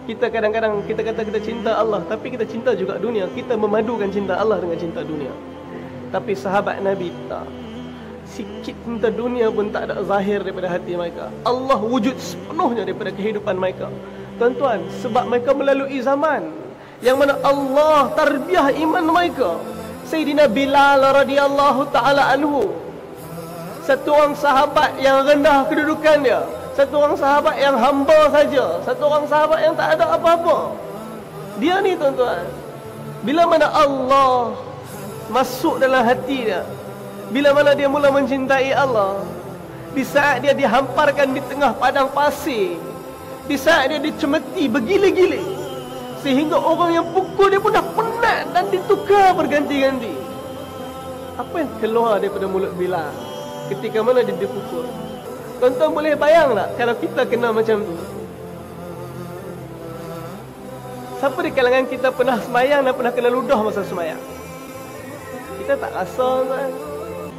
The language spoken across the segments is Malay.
Kita kadang-kadang kita kata kita cinta Allah, tapi kita cinta juga dunia. Kita memadukan cinta Allah dengan cinta dunia. Tapi sahabat Nabi tak. Sikit cinta dunia pun tak ada zahir daripada hati mereka. Allah wujud sepenuhnya daripada kehidupan mereka. Tuan-tuan, sebab mereka melalui zaman yang mana Allah tarbiyah iman mereka. Sayyidina Bilal radhiyallahu ta'ala anhu, satu orang sahabat yang rendah kedudukan dia, satu orang sahabat yang hamba saja, satu orang sahabat yang tak ada apa-apa. Dia ni tuan-tuan, bila mana Allah masuk dalam hati dia, bila mana dia mula mencintai Allah, di saat dia dihamparkan di tengah padang pasir, di saat dia dicemeti bergila-gila, sehingga orang yang pukul dia pun dah penat dan ditukar berganti-ganti. Apa yang keluar daripada mulut Bilal ketika mana dia dipukul? Tuan-tuan boleh bayang tak kalau kita kena macam tu? Siapa di kalangan kita pernah semayang dan pernah kena ludah masa semayang? Kita tak rasa kan?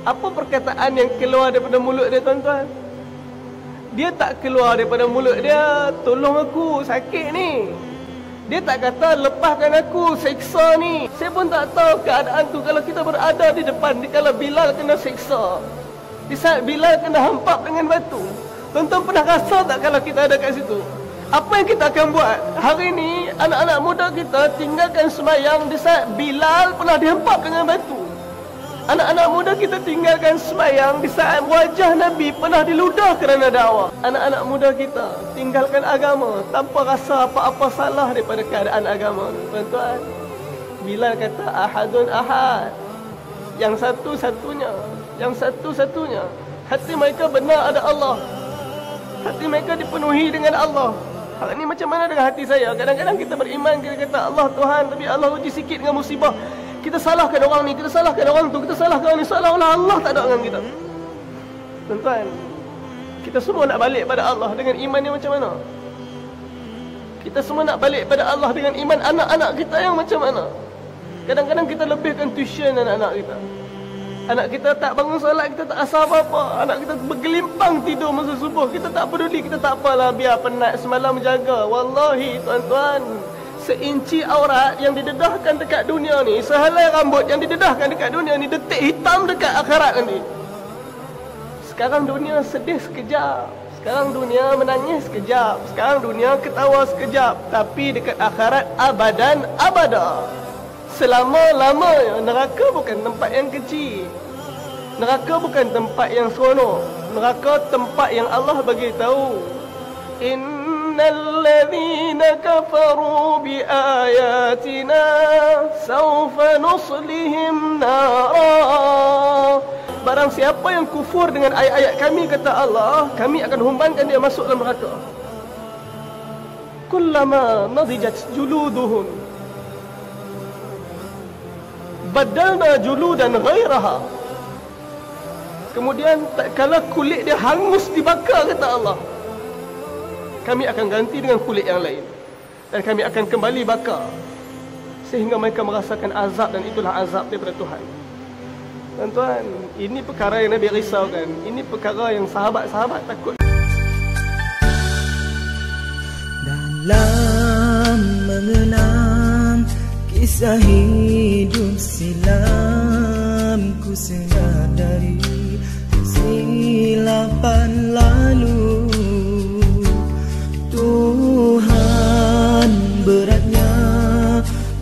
Apa perkataan yang keluar daripada mulut dia tuan-tuan? Dia tak keluar daripada mulut dia, tolong aku, sakit ni. Dia tak kata, lepaskan aku, seksa ni. Saya pun tak tahu keadaan tu kalau kita berada di depan, kalau Bilal kena seksa, di saat Bilal kena hampap dengan batu. Tuan-tuan pernah rasa tak kalau kita ada kat situ? Apa yang kita akan buat? Hari ni, anak-anak muda kita tinggalkan semayang di saat Bilal pernah dihampap dengan batu. Anak-anak muda kita tinggalkan semayang di saat wajah Nabi pernah diludah kerana dakwah. Anak-anak muda kita tinggalkan agama tanpa rasa apa-apa salah daripada keadaan agama. Tuan-tuan, Bilal kata ahadun ahad, yang satu-satunya, yang satu-satunya. Hati mereka benar ada Allah, hati mereka dipenuhi dengan Allah. Hari ni macam mana dengan hati saya? Kadang-kadang kita beriman, kita kata Allah Tuhan, tapi Allah uji sikit dengan musibah, kita salahkan orang ni, kita salahkan orang tu, kita salahkan orang ni, seolah-olah Allah tak ada dengan kita. Tuan-tuan, kita semua nak balik pada Allah dengan iman yang macam mana? Kita semua nak balik pada Allah dengan iman anak-anak kita yang macam mana? Kadang-kadang kita lebihkan tuition anak-anak kita. Anak kita tak bangun solat, kita tak rasa apa-apa. Anak kita bergelimpang tidur masa subuh, kita tak peduli, kita tak apalah, biar penat semalam jaga. Wallahi tuan-tuan, seinci aurat yang didedahkan dekat dunia ni, sehelai rambut yang didedahkan dekat dunia ni, detik hitam dekat akhirat nanti. Sekarang dunia sedih sekejap, sekarang dunia menangis sekejap, sekarang dunia ketawa sekejap, tapi dekat akhirat abadan abada, selama-lamanya. Neraka bukan tempat yang kecil, neraka bukan tempat yang seronok. Neraka tempat yang Allah bagi tahu, innal ladzina kafaru bi ayatina sawfa nuslihim nara. Barang siapa yang kufur dengan ayat-ayat kami, kata Allah, kami akan humbankan dia masuk dalam neraka. Kullama nadijat juluduhum badalna juludan ghairaha. Kemudian tak kala kulit dia hangus dibakar, kata Allah, kami akan ganti dengan kulit yang lain, dan kami akan kembali bakar sehingga mereka merasakan azab, dan itulah azab daripada Tuhan. Tuan-tuan, ini perkara yang Nabi risaukan. Ini perkara yang sahabat-sahabat takut. Dalam mengenang kisah hidup silam, ku sedari kesilapan lalu. Tuhan, beratnya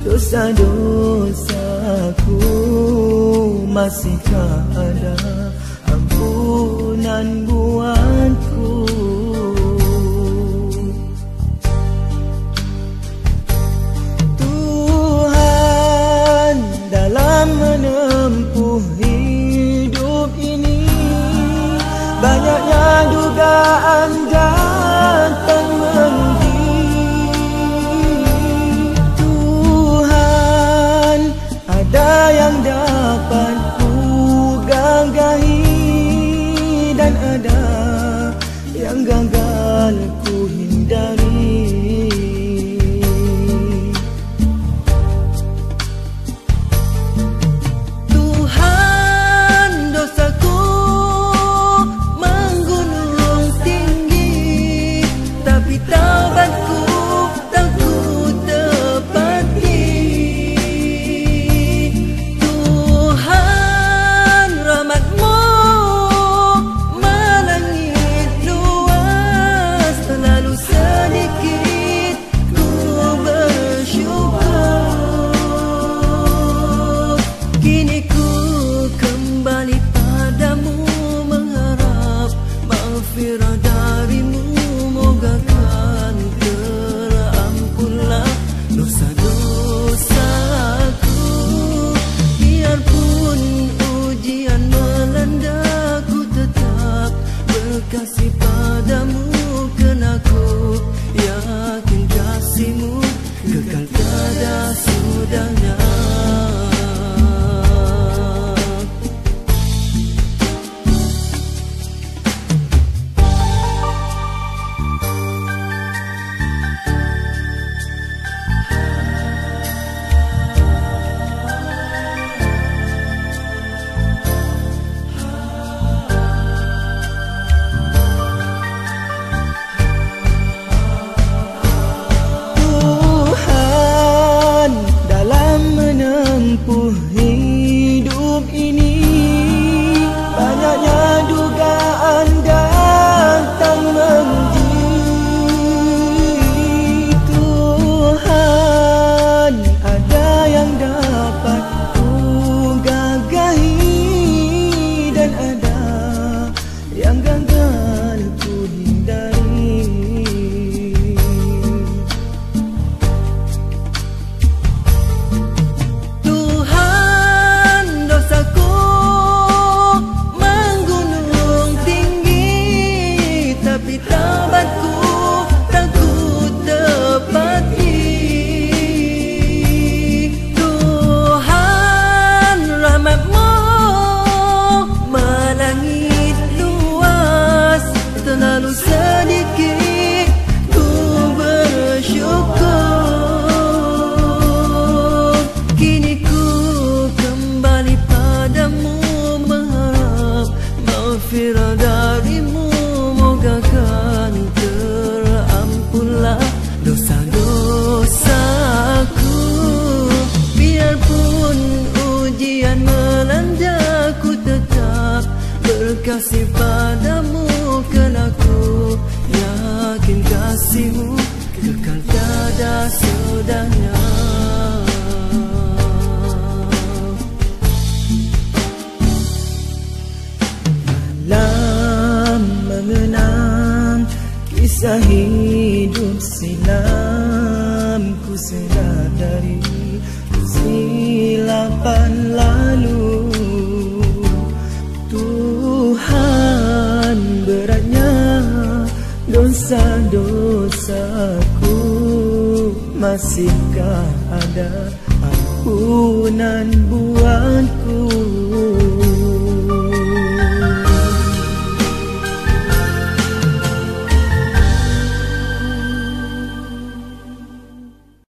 dosa-dosaku, masihkah ada ampunan buatku? Tuhan, dalam menempuh hidup ini, banyaknya dugaan datang menguji. Tuhan, ada yang dapat ku gagahi dan ada kekal tiada sudahnya. Malam mengenang kisah hidup silam, ku sedari silapan lalu. Tuhan, beratnya dosa-dosaku, masihkah ada ampunan buatku?